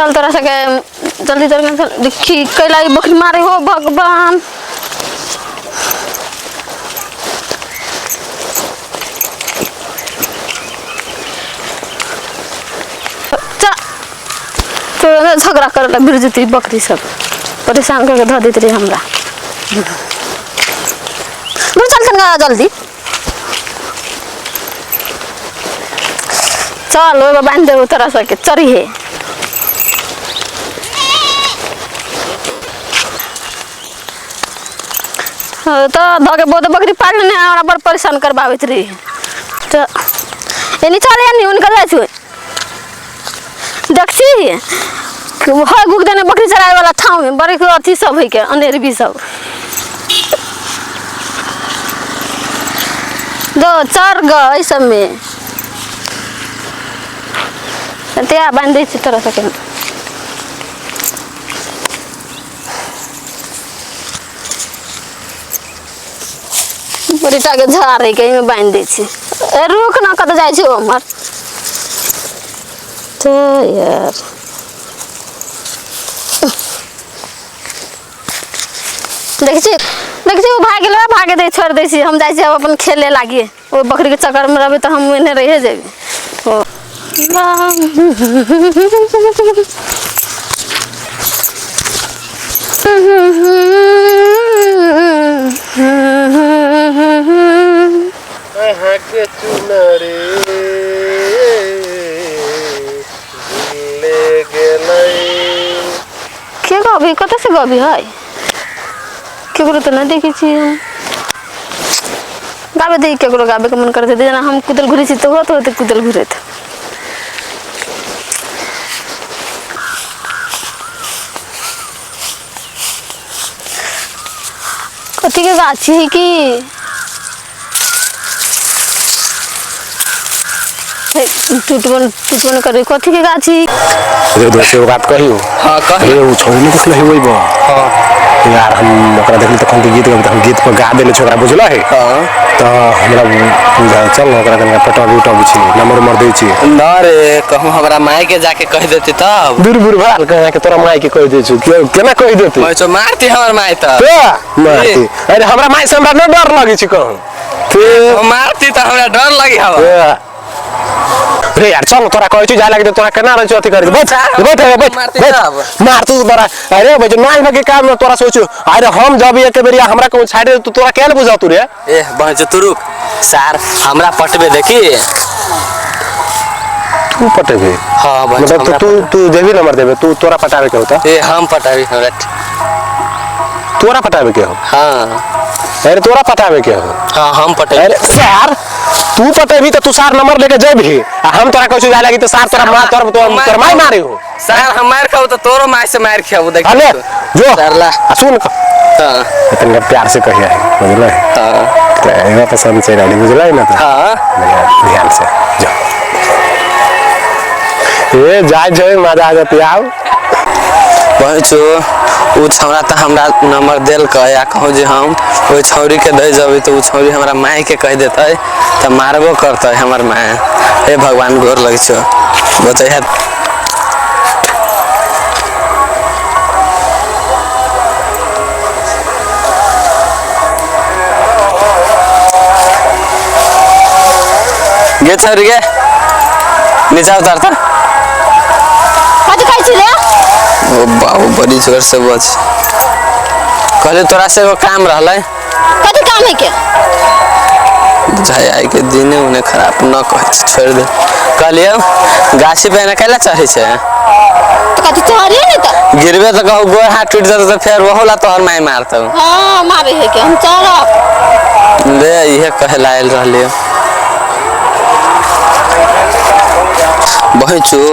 चल तोरा सके जल्दी जल्दी देखी कैला बकरी मारे हो भगवान। तो झगड़ा कर बिरजती बकरी सब परेशान करके धो देती रही हमरा। चल जल्दी चल बांध दे तोरा सके चरी है। तो धोके बहुत बकरी पाल लेने हमरा बड़ परेशान करबावत रही। तो एनी चल यानी उनका जाय छु देखछी है गुग देने बकरी चराए वाला ठाव में बड़े अथी सब है के अनेर भी सब दो चार गई सब में त्या बांध दे तरह सके बड़ी टाके झाड़ है के में बांध दे छी। रुक ना कत जाय छी हमर तो यार देखी वो भागे दे छोड़ दे हम जाए अपन खेले लागिए वो बकरी के चक्कर में रहे तो हम एने रहे जेबे। के गबी कत से गबी है केकरो तो नहीं देखी छी गाबे दे केकरो गाबे के मन करते जना हम कुदल घुरी छी तो होते कुदल घुरे थे। कथी के गाछी है कि टूटबन करे कथी के गाछी रे दोस्त एगो बात कहियो। हां कहियो उ छोरी ने कुछ नहीं होई बा। हां यार हम ओकरा देखली त हम गीत गाबे हम गीत पर गा देले छोकरा बुझला है। हां तो हमरा बुझा चल ओकरा कने पटा बूटा बुझी नंबर दे छी ना रे कहूं हमरा माई के जाके कह देती तब दूर भाल कह के तोरा माई के कह दे छु केना कह देती मैं तो मारती हमर माई त मारती। अरे हमरा माई से हमरा न डर लागी छी कहूं तो मारती त हमरा डर लागी हवा रे यार चल तोरा कहै छी जाय लागी तोरा केना रह अथी कर बैठ मार तू तोरा। अरे भाई नाई लगे काम में तोरा सोचू अरे हम जब एक बेरिया हमरा को छाड़ तू तोरा केल बुझा तू रे ए बहन तू रुक सर हमरा पटबे देखी तू पटेबे। हां मतलब तू देवी नंबर देबे तू तोरा पटावे के होता ए हम पटावी हमरा तोरा पटावे के हो। हां अरे तोरा पटावे के हो। हां हम पटावे। अरे सर तू पटेबी तो तू सार नंबर लेके जेबी आ हम तोरा कहै छी जाय लागी तो सार तोरा मार तोर माई मारे हो। सर हम मार खाऊ तो तोरो माई से मार खाऊ देख अरे जो सर ला सुन हां इतना प्यार से कहिया है बुझले। हां तेरा पसंद से रानी बुझले ना। हां ध्यान से जा ए जाय मजा आ जाती आओ पहुंचो उ छौरा त हमरा नंबर देल क या कहू जे हम ओइ छौरी के दे जबे तो उ छौरी हमरा माई के कह देतै त मारबो करतै हमर माई। हे भगवान गोर लग छो बताइए गे छौरी गे नीचे उतर त कथी कहै छी रे ओ बाबू बड़ी जोर से बच कहले तोरा से वो काम रहलै कथी काम है के बुझाई आई के दिने उन्हें खराब न कह छोड़ दे कहलियो गाछी पे न कैला चढ़े छे तो कथी चढ़िए नहीं तो गिरबे तो कहू गोर हाथ टूट जाता तो फिर वो होला तोहर माई मारता हां मारे है के हम चढ़ब ले इहे कहला आइल रहलियो बहचो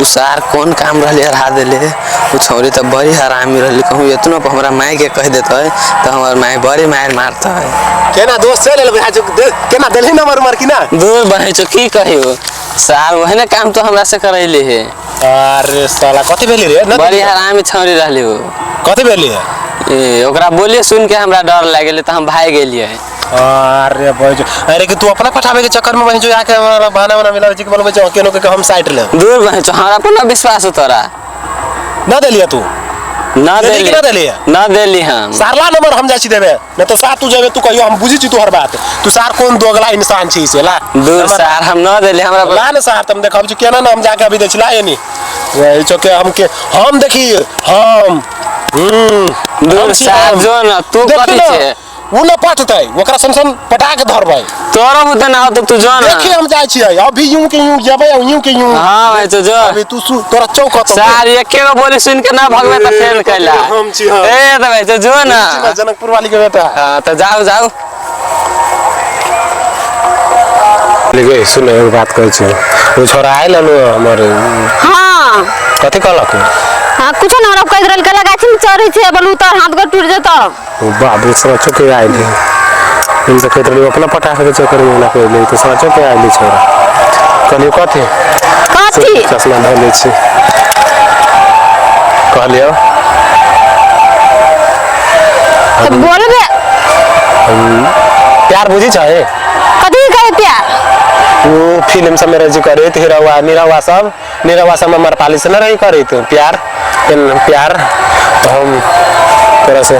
उसार कौन काम रहले हरा देले उ छौरी त बड़ी हरामी रहली कहूं इतना पर हमरा माई के कह देत है त हमर माई बड़ी मार मारता है केना दोस्त चले ले केना देलही नंबर मार की ना दूर बहचो की कहियो सार वहने काम तो हमरा से करैले है। अरे साला कथि भेली रे बड़ी हरामी छौरी रहली हो कथि भेली है ए ओकरा बोलिए सुन के हमरा डर लाग गेले त हम भाग गेलिए। अरे भाई अरे कि तू अपना पठावे के चक्कर में बहचो आके हमारा बहाना बना मिला जी के बोलबे केनो के हम साइड ले दूर बहचो हमरा पर न विश्वास हो तोरा ना देलिया तू ना देली देली कि ना देली ना देली हम सारला नंबर हम जाची देबे न तो सार तू जेबे तू कहियो हम बुझी छी तोहर बात तू सार कोन दोगला इंसान छी से ला दूर सार हम ना देली हमरा ला न सार तुम देखब छी केना नाम जाके अभी देछला एनी वही चोके हम देखी हम दूर सार जो ना तू कथि छे उ न पटतै ओकरा संसन पटा के धरबै तोरा बुते ना हो तू जो ना देखी हम जाय छियै अभी यूं के यूं जेबै यूं के यूं हां भाई तो जो अभी तू तोरा चौक सार एके गो बोले सुन के ना भगवे त फेल कैला हम छी हां ए त भाई तो जो ना जनकपुर वाली के बेटा हां तो जाओ जाओ लेके सुन एक बात कहै छी ओ छोरा आइल लो हमर हाँ कथि कहलक हाँ कुछ ना हमरा कह रहल कला गाछी में चढ़ै छै बोलू उतर हाथ गोड़ टूट जेतौ बाबू छोरा चुके आइल इन से कहत रही अपना पटा के चक्कर में ना कहले तो छोरा चुके आइल छोरा कहलियो कथि कथी चश्मा धले छी कहलियो बोलबे प्यार बुझी छै कथी कहे प्यार वो फिल्म सब में रजी करे हीरोवा नीरवा सब में मरपाली से न रही करे तो प्यार हम तरह से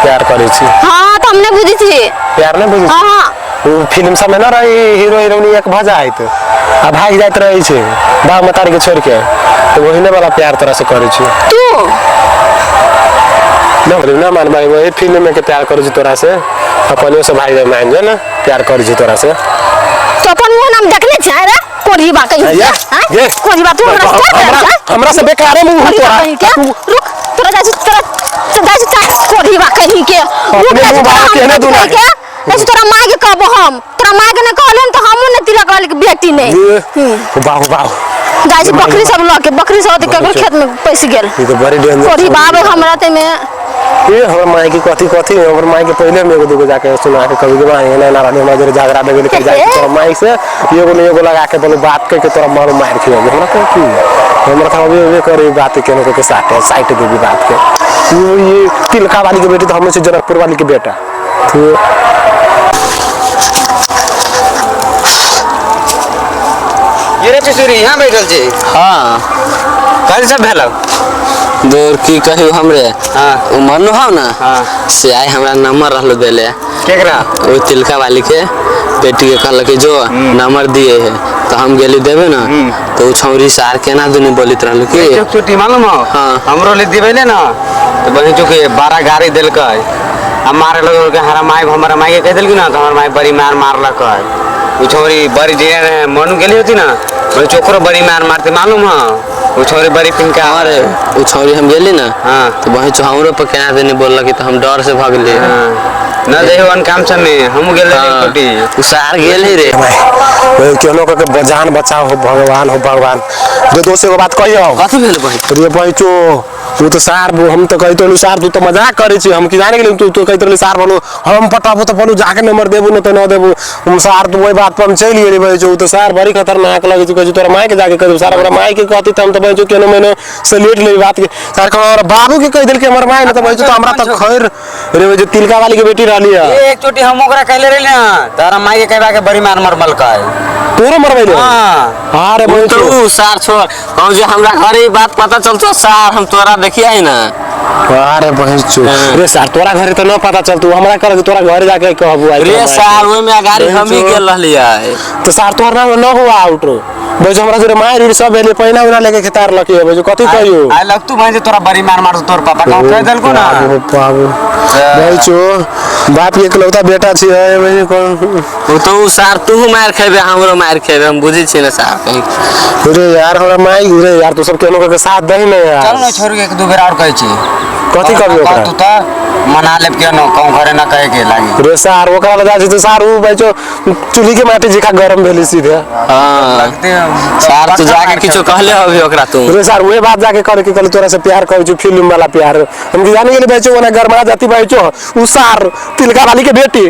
प्यार करे छी हाँ तो हमने बुझी थी प्यार नहीं बुझी हाँ वो फिल्म सब में न रही हीरो हीरोइनी एक भजा है तो आ भाग जात रही छे बाप मतारी के छोड़ के तो वही ने वाला प्यार तरह से करे छी तू ना मान भाई वही फिल्म में के प्यार करे छी तोरा से अपने से भाई मान जा ना प्यार करे छी तोरा से तो अपन वो नाम देखले छै रे कोरी बा कहीं ये कोरी बा तू हमरा से बेकार है मुंह तोरा रुक तोरा कोरी बा कहीं के अपने मुंह बाहर के ना दूना के ऐसे तोरा मां के कहबो हम तोरा मां के न कहलन तो हमहु न तिलक वाली के बेटी नहीं वाह गाय बकरी सब ल के बकरी सब के केकर खेत में पैस गेल ये तो बड़ी डेंजर कोरी बाबे हमरा ते में ये हमर माई की कथी हमर माई के पहले में एगो दुगो जाके सुना के कभी के माई ना रानी माजरे झगड़ा देबे लेके जाके तोरा माई से एगो लगा के बोले बात के तोरा मार मार खियो हमरा को की हमरा था अबे करे बात के के साइट देबी बात के ये तिलका वाली के बेटी तो हम से जनकपुर वाली के बेटा तो ये रे पिसुरी यहाँ बैठल छी हां कल सब भेलौ दूर की कहियो हमरे हां उ मनु हो ना हां से आई हमरा नंबर रहलो देले केकरा ओ तिलका वाली के बेटी के कहल कि जो नंबर दिए है तो हम गेली देबे ना तो छौरी सार केना दुनी बोलित रहलो कि चुक छुट्टी मालूम हो हाँ। हमरो ले दिबे ना तो बही चुके 12 गाड़ी देलकै हम मारे लोग के हरा माई हमरा माई के कह देलकी ना तो हमर माई बड़ी मार मारलक उ छौरी बड़ी जे मनु गेली होती ना वो चोकरो बड़ी मार मारते मालूम हो उ छौरी बड़ी पिनका हमारे उ छौरी हम गेली ना हां तो वही हमरो पर केना देने बोलल कि तो हम डर से भागली ना देहो अन काम सब में हम गेले छुट्टी उ सार गेली रे भाई केनो के जान बचाओ हो भगवान जो दोस्त एगो बात कहियो कथि भेल भाई रे भाई तू तो सार हम तो कहतो अनुसार तू तो मजाक करे छी हम की जाने गेली तू कहतो अनुसार बोलो हम पटाबो तो बोलो जाके नंबर देबो न तो न देबो हम सार तू वही बात पर हम चल गेली भाई जो तो सार बड़ी खतरनाक लगे तू तोरा माई के जाके कहू सार हमरा माई के कहती त हम तो भाई जो केनो मैंने सलेट ले बात के सार का बाबू के कह देल के हमर माई न तो भाई तो हमरा तो खैर रे जो तिलका वाली के बेटी रहली है एक चोटी हम ओकरा कहले रहले ना तारा माई के कहबा के बड़ी मार मरमल का तोरो मरबै ले हां अरे भाई तो उ सार छोड़ कहू जे हमरा घरे बात पता चलतो सार हम तोरा देखिए ना अरे बहन रे सार तोरा घरे तो न पता चल तू हमरा कर तोरा घरे जाके कहबू रे सार ओय में गाड़ी हम ही गेल रहलिए तो सार तोहर नाम न हुआ आउट भाई हमरा जरे मार रे सब भेले पहिना उना लेके खेतार लके भाई कथि कहियो आई लग तू भाई तोरा बड़ी मार मार तोर पापा का कह देलको ना बाबू भाई चो बाप के इकलौता बेटा छी भाई कोन उ तो उ सार तू मार खेबे हमरो मार खेबे हम बुझी छी ना सार कहीं रे यार हमरा माई रे यार तू सब केनो के साथ दही ना यार चल ना छोड़ के एक दो बेर और कहै छी कथि कहबी ओकरा तू त मना लेब के न कहूं घरे न कहे के लागी रे सार ओकरा लगा छी तो सार उ भाई चो चूल्ही के माटी जिका गरम भेली सीधे हां लगते सार तू जाके किछो कहले होबी ओकरा तू रे सार वही बात जाके करे के कल तोरा से प्यार कहै छु फिल्म वाला प्यार हम जाने गेली भाई चो ओना गरमा जाती भाई चो उ सार तिलका वाली के बेटी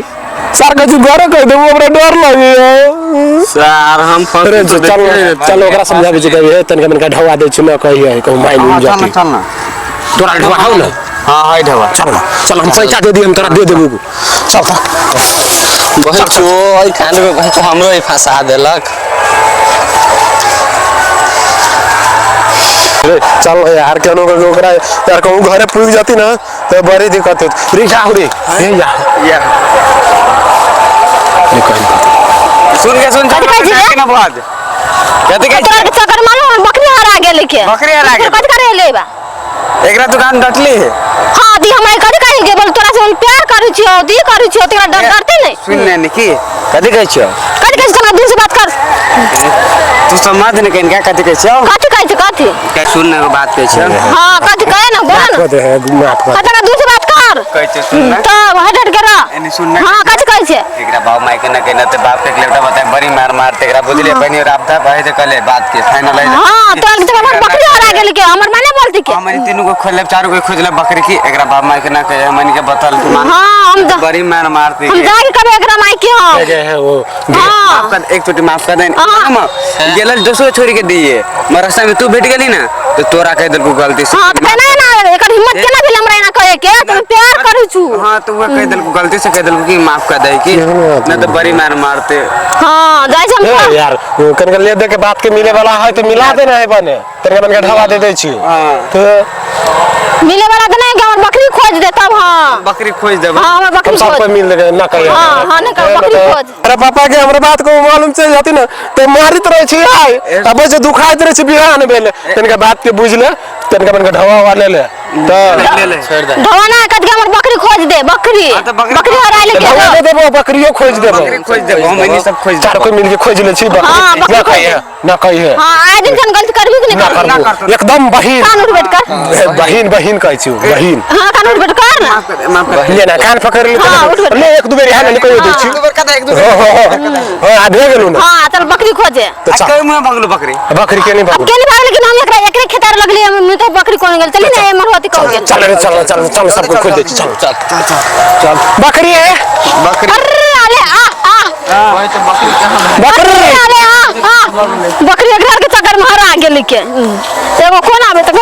सार कछु घरे कह दे हमरा डर लगे सार हम अरे चल ओकरा समझाबे छै कहिए तनका मनका ढवा दे छै न कहिए कहूं माई मिल जाती चल ना तोरा ढवा हाउ ना हां हाय ढवा चल हम पैसा दे दी हम तोरा दे देबू चल बहुत चो ओइ कांड में बहुत हमरो ही फंसा देलक रे चल यार केनो ओकरा यार कहूं घरे पुग जाती ना तो बड़ी दिक्कत होत रे जा रे ये या सुन के सुन ना बात कथि कहै तोरा के चक्कर मारो बकरी हरा गेल के बकरी हरा गेल कथि करे लेबा एकरा दुकान डटली है हां दी हमरा कथि कहै जे बोल तोरा से प्यार करै छियो दी करै छियो तोरा डरते नहीं सुन ने की कथि कहै छियो कथि कहै तोरा दूर से बात कर तू समझ ने कहीं क्या कथि कहै छियो कथि कहै छ कथि क्या सुन ने बात कहै छियो हां कथि कहै ना बोल ना दे माफ कर कथि दूर से बात कर कहै छ सुन ना तो हट के रह एनी सुन ना हां कथि कहै छ एकरा बाप माई के न कहना ते बाप के लेटा बताए बड़ी मार मारते एकरा बुझले बनी राबता भाई से कहले बात के फाइनल है हां तोरा के चक्कर बकरी हरा गेल के हमर माने बोलती के हमनी तीनों को खोले चारों को खोजले बकरी की एकरा बाप माई के न कहे हमनी के बतल तू मान हां हम बड़ी मार मारती हम जाके कबे एकरा माई के हम है वो हां माफ कर एक छोटी माफ कर दे हम गेल दोसो छोरी के दिए मरसा में तू भेट गेली ना तो तोरा कह दल को गलती से हां तो कहना है ना एकर हिम्मत केना भेल हमरा ना कहे के तुम प्यार करै छु हां तो वो कह दल को गलती से कह दल को कि माफ कर दे कि ना तो बड़ी मार मारते हां जाय हम यार कनका ले दे के बात के मिले वाला है तो मिला दे ना है बने तेरे बन के ढवा दे छी हां तो मिले वाला के नहीं कि हमर बकरी खोज दे तब हां बकरी खोज देबो हां हमर बकरी सब खोज पे मिल दे ना कहिए हां हां ना बकरी खोज अरे पापा के हमरा बात को मालूम चल जाती ना तो मारित रहे छी आय अब जे दुखाइत रहे छी बिहान भेल तनका बात के बुझ ले तनका बन के ढवा वाले ले तो ले छोड़ दे ढवाना कद के हमर बकरी खोज दे बकरी तो बकरी बकरी हराय ले ढवा दे देबो बकरियो खोज देबो बकरी खोज देबो हमनी सब खोज चार कोई मिल के खोज ले छी हाँ, बकरी बकरी ना कहिए हां आज दिन गलती करबी कि ना नहीं कर करबो एकदम बहिन कान उठ बैठ कर बहिन कहै छी बहिन हां कान उठ बैठ कर ना माफ कर ले ना कान पकड़ ले हाँ, उठ बैठ। ले एक दो बेर यहाँ निकल दे छी एक बार कदा एक दो हां आधे गेलु ना हां चल बकरी खोजे तो चल कई मुंह भगलू बकरी बकरी के नहीं अब के नहीं भाग लेकिन हम एकरे खेतार लगली हम तो बकरी कोन गेल चली ना मरवाती कह गेल चल रे चल सब कुछ खोज दे छी चल चल बकरी है बकरी अरे अरे आ वही तो बकरी कहां बकरी अरे आ बकरी घर के चक्कर में हरा गेल के एगो कोन आबे त